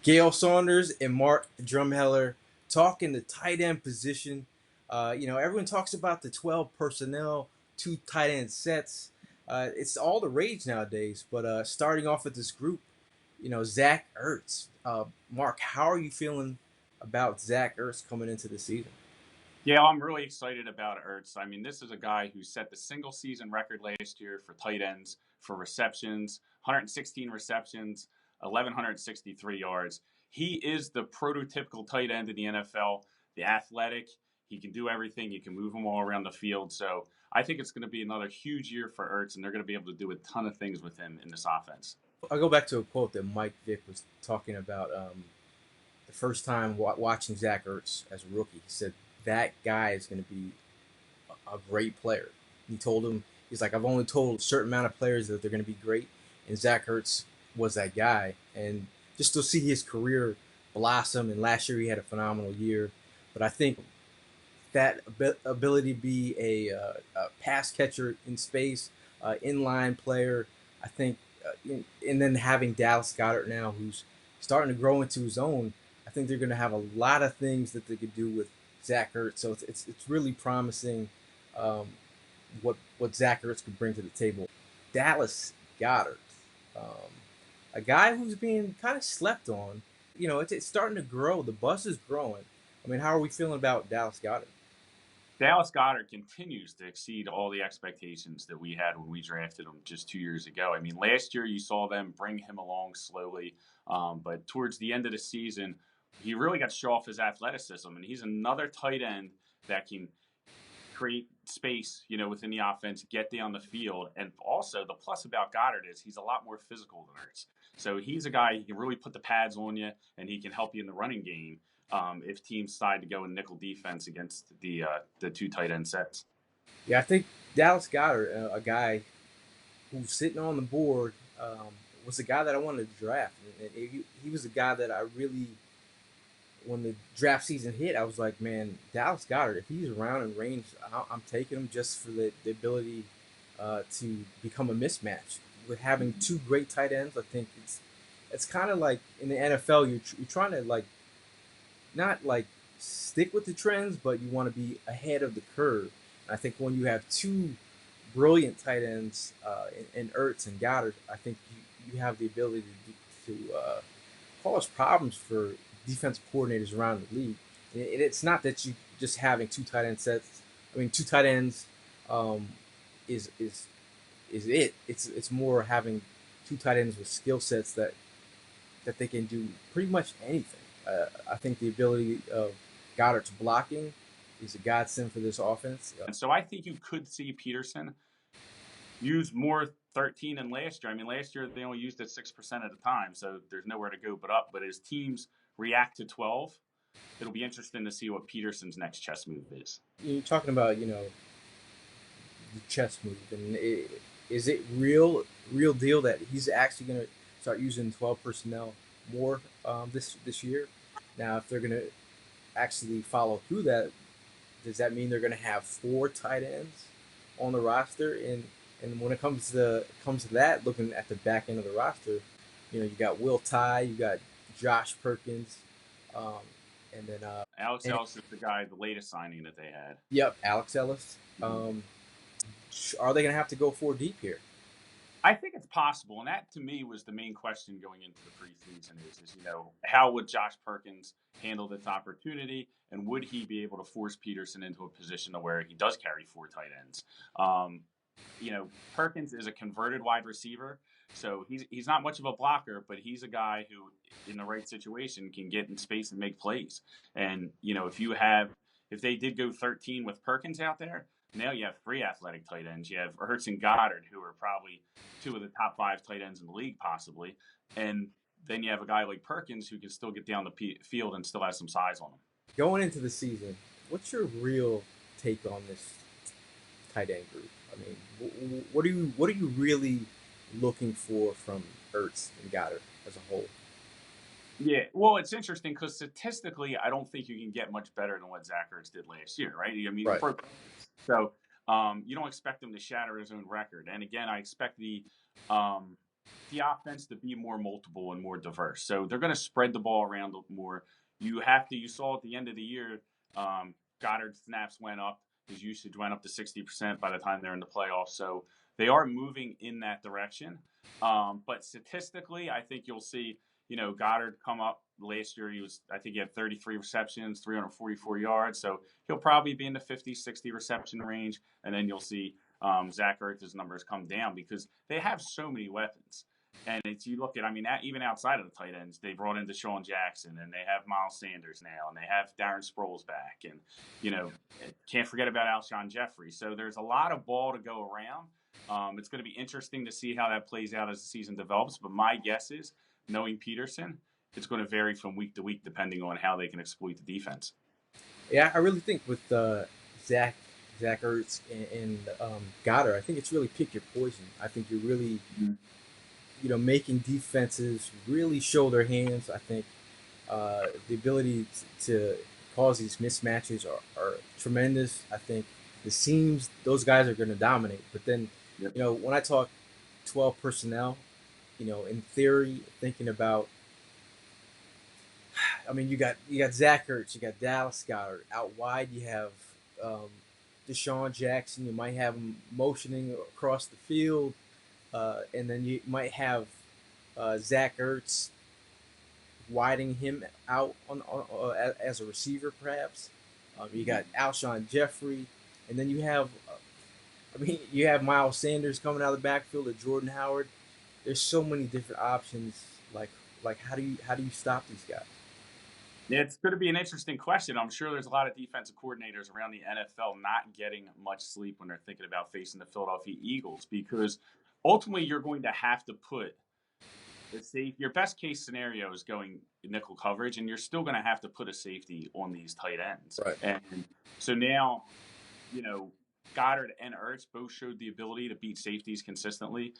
Gayle Saunders and Mark Drumheller talking the tight end position. Everyone talks about the 12 personnel, two tight end sets. It's all the rage nowadays. But starting off with this group, Zach Ertz. Mark, how are you feeling about Zach Ertz coming into the season? Yeah, I'm really excited about Ertz. I mean, this is a guy who set the single season record last year for tight ends for receptions, 116 receptions, 1,163 yards. He is the prototypical tight end in the NFL, the athletic. He can do everything. You can move him all around the field. So I think it's going to be another huge year for Ertz, and they're going to be able to do a ton of things with him in this offense. I'll go back to a quote that Mike Vick was talking about the first time watching Zach Ertz as a rookie. He said that guy is going to be a great player. He told him, he's like, I've only told a certain amount of players that they're going to be great, and Zach Ertz was that guy. And just to see his career blossom, and last year he had a phenomenal year. But I think that ability to be a pass catcher in space, inline player, I think, and then having Dallas Goedert now, who's starting to grow into his own, I think they're going to have a lot of things that they could do with Zach Ertz. So it's really promising um, what Zach Ertz could bring to the table. Dallas Goedert, um, a guy who's being kind of slept on. It's starting to grow. The buzz is growing. I mean, how are we feeling about Dallas Goedert? Dallas Goedert continues to exceed all the expectations that we had when we drafted him just 2 years ago. I mean, last year you saw them bring him along slowly, but towards the end of the season, he really got to show off his athleticism, and he's another tight end that can create space, within the offense, get down the field, and also the plus about Goddard is he's a lot more physical than Ertz. So he's a guy he can really put the pads on you, and he can help you in the running game if teams decide to go in nickel defense against the two tight end sets. Yeah, I think Dallas Goddard, a guy who's sitting on the board, was the guy that I wanted to draft. And he was the guy that I really, when the draft season hit, I was like, man, Dallas Goddard, if he's around in range, I'm taking him just for the ability to become a mismatch. With having two great tight ends, I think it's kind of like in the NFL, you're trying to like not like stick with the trends, but you want to be ahead of the curve. And I think when you have two brilliant tight ends in Ertz and Goddard, I think you have the ability to cause problems for defensive coordinators around the league. And it's not that you just having two tight end sets. I mean, two tight ends um, is it. It's more having two tight ends with skill sets that they can do pretty much anything. I think the ability of Goddard's blocking is a godsend for this offense. And so I think you could see Peterson use more 13 than last year. I mean, last year they only used it 6% of the time, so there's nowhere to go but up. But as teams react to 12, it'll be interesting to see what Peterson's next chess move is. You're talking about the chess move, and is it real deal that he's actually going to start using 12 personnel more this year? Now, if they're going to actually follow through that, does that mean they're going to have four tight ends on the roster? And when it comes to that, looking at the back end of the roster, you got Will Tye, you got Josh Perkins, um, and then Alex and, Ellis is the guy, the latest signing that they had. yep, Alex Ellis. Mm-hmm. Are they going to have to go four deep here? I think it's possible, and that to me was the main question going into the preseason is how would Josh Perkins handle this opportunity, and would he be able to force Peterson into a position to where he does carry four tight ends? Um, Perkins is a converted wide receiver, so he's not much of a blocker, but he's a guy who, in the right situation, can get in space and make plays. And if they did go 13 with Perkins out there, now you have three athletic tight ends. You have Ertz and Goddard, who are probably two of the top five tight ends in the league, possibly. And then you have a guy like Perkins who can still get down the field and still has some size on him. Going into the season, what's your real take on this tight end group? I mean, what are you really looking for from Ertz and Goddard as a whole? Yeah, well, it's interesting because statistically, I don't think you can get much better than what Zach Ertz did last year, right? I mean, Right. so you don't expect him to shatter his own record. And again, I expect the the offense to be more multiple and more diverse. So they're going to spread the ball around more. You saw at the end of the year, Goddard's snaps went up. His usage went up to 60% by the time they're in the playoffs. So they are moving in that direction. But statistically, I think you'll see, Goddard come up last year. I think he had 33 receptions, 344 yards. So he'll probably be in the 50, 60 reception range. And then you'll see Zach Ertz's numbers come down because they have so many weapons. And you look at, I mean, even outside of the tight ends, they brought in Deshaun Jackson, and they have Miles Sanders now, and they have Darren Sproles back, and can't forget about Alshon Jeffrey. So there's a lot of ball to go around. It's going to be interesting to see how that plays out as the season develops. But my guess is, knowing Peterson, it's going to vary from week to week depending on how they can exploit the defense. Yeah, I really think with Zach Zach Ertz and Goddard, I think it's really pick your poison. I think you're really making defenses really show their hands. I think the ability to cause these mismatches are tremendous. I think the seams, those guys are going to dominate. But then, Yep. when I talk 12 personnel, in theory, thinking about, I mean, you got Zach Ertz, you got Dallas Goddard out wide. You have um, Deshaun Jackson. You might have him motioning across the field, and then you might have Zach Ertz widening him out as a receiver, perhaps. You got Alshon Jeffrey, and then you have, you have Miles Sanders coming out of the backfield, or Jordan Howard. There's so many different options. Like how do you stop these guys? Yeah, it's going to be an interesting question. I'm sure there's a lot of defensive coordinators around the NFL not getting much sleep when they're thinking about facing the Philadelphia Eagles because ultimately you're going to have to put, let's see, your best case scenario is going nickel coverage, and you're still going to have to put a safety on these tight ends. Right. And so now, you know, Goddard and Ertz both showed the ability to beat safeties consistently.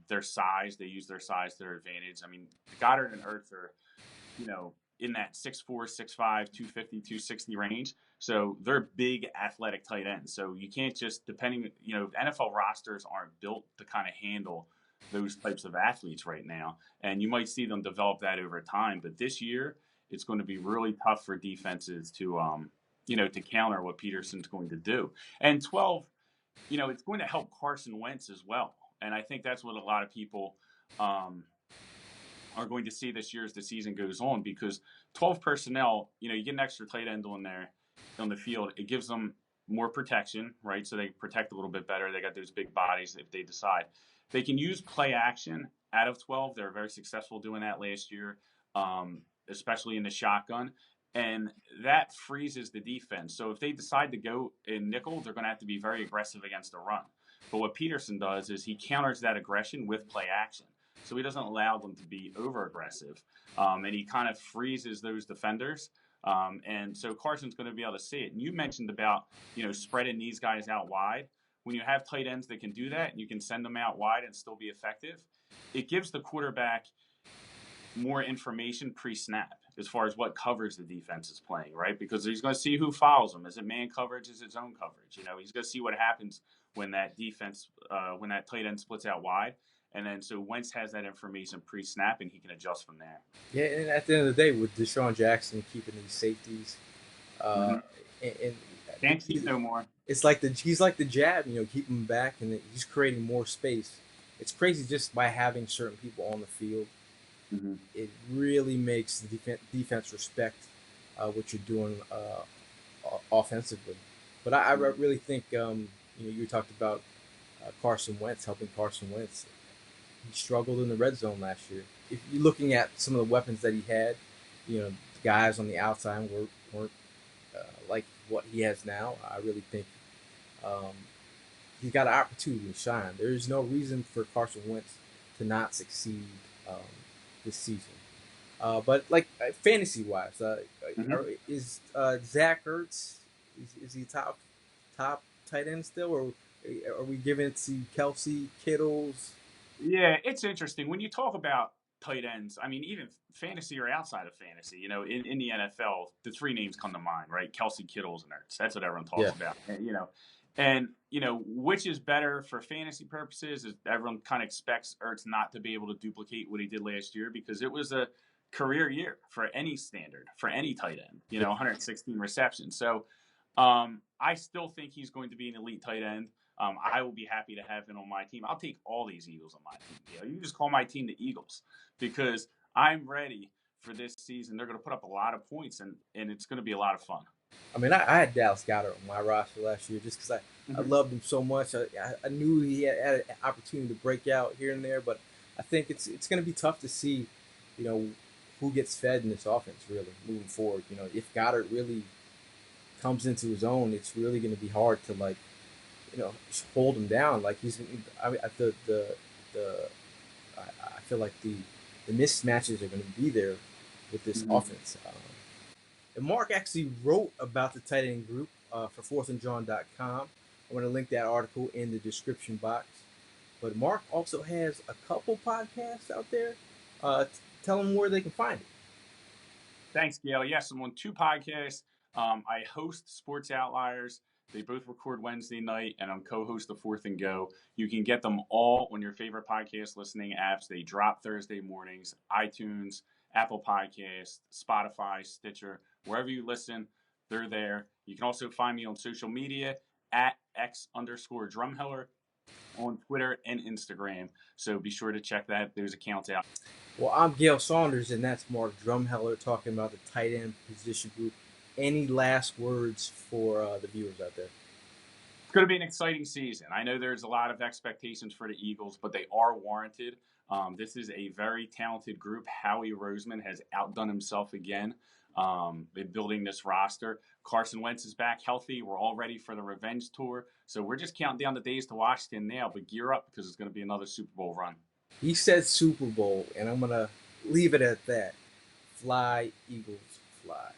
Their size, they use their size to their advantage. I mean, Goddard and Ertz are, in that 6'4", 6'5", 250, 260 range. So they're big athletic tight ends. So you can't just, NFL rosters aren't built to kind of handle those types of athletes right now. And you might see them develop that over time. But this year, it's going to be really tough for defenses to counter what Peterson's going to do. And 12, it's going to help Carson Wentz as well. And I think that's what a lot of people are going to see this year as the season goes on because 12 personnel, you get an extra tight end on there on the field. It gives them more protection, right? So they protect a little bit better. They got those big bodies if they decide. They can use play action out of 12. They were very successful doing that last year, especially in the shotgun. And that freezes the defense. So if they decide to go in nickel, they're going to have to be very aggressive against the run. But what Peterson does is he counters that aggression with play action. So he doesn't allow them to be over aggressive. And he kind of freezes those defenders. And so Carson's going to be able to see it. And you mentioned about, spreading these guys out wide. When you have tight ends that can do that and you can send them out wide and still be effective, it gives the quarterback more information pre-snap as far as what covers the defense is playing, right? Because he's going to see who follows him. Is it man coverage? Is it zone coverage? He's going to see what happens when that defense, when that tight end splits out wide. And then so Wentz has that information pre-snap, and he can adjust from there. Yeah, and at the end of the day, with Deshaun Jackson keeping these safeties, uh, Mm-hmm. and Can't cheat no more. it's like he's like the jab, keep him back, and he's creating more space. It's crazy just by having certain people on the field. Mm-hmm. It really makes the defense respect what you're doing offensively. But I really think you talked about Carson Wentz, helping Carson Wentz. He struggled in the red zone last year. If you're looking at some of the weapons that he had, the guys on the outside weren't like what he has now. I really think um, he's got an opportunity to shine. There is no reason for Carson Wentz to not succeed um, this season. But like fantasy wise, Mm-hmm. is Zach Ertz is he top tight end still, or are we giving it to Kelsey, Kittles? Yeah, it's interesting when you talk about tight ends. I mean, even fantasy or outside of fantasy, in the NFL, the three names come to mind, right? Kelsey, Kittles, and Ertz. That's what everyone talks Yeah, about. And, which is better for fantasy purposes is everyone kind of expects Ertz not to be able to duplicate what he did last year because it was a career year for any standard, for any tight end, 116 receptions. So I still think he's going to be an elite tight end. I will be happy to have him on my team. I'll take all these Eagles on my team. You just call my team the Eagles because I'm ready for this season. They're going to put up a lot of points, and it's going to be a lot of fun. I mean, I had Dallas Goedert on my roster last year just because I Mm-hmm. loved him so much. I knew he had an opportunity to break out here and there, but I think it's going to be tough to see, you know, who gets fed in this offense really moving forward. If Goddard really comes into his own, it's really going to be hard to hold him down. Like he's, I mean, the I feel like the mismatches are going to be there with this Mm-hmm. offense. And Mark actually wrote about the tight end group for fourthandjohn.com. I'm going to link that article in the description box. But Mark also has a couple podcasts out there. Tell them where they can find it. Thanks, Gail. Yes, I'm on two podcasts. I host Sports Outliers. They both record Wednesday night, and I'm co-host of Fourth and Go. You can get them all on your favorite podcast listening apps. They drop Thursday mornings, iTunes, Apple Podcasts, Spotify, Stitcher, wherever you listen, they're there. You can also find me on social media at X_Drumheller on Twitter and Instagram. So be sure to check those accounts out. Well, I'm Gayle Saunders, and that's Mark Drumheller talking about the tight end position group. Any last words for the viewers out there? It's going to be an exciting season. I know there's a lot of expectations for the Eagles, but they are warranted. This is a very talented group. Howie Roseman has outdone himself again in building this roster. Carson Wentz is back healthy. We're all ready for the revenge tour. So we're just counting down the days to Washington now, but gear up because it's going to be another Super Bowl run. He said Super Bowl, and I'm going to leave it at that. Fly, Eagles, fly.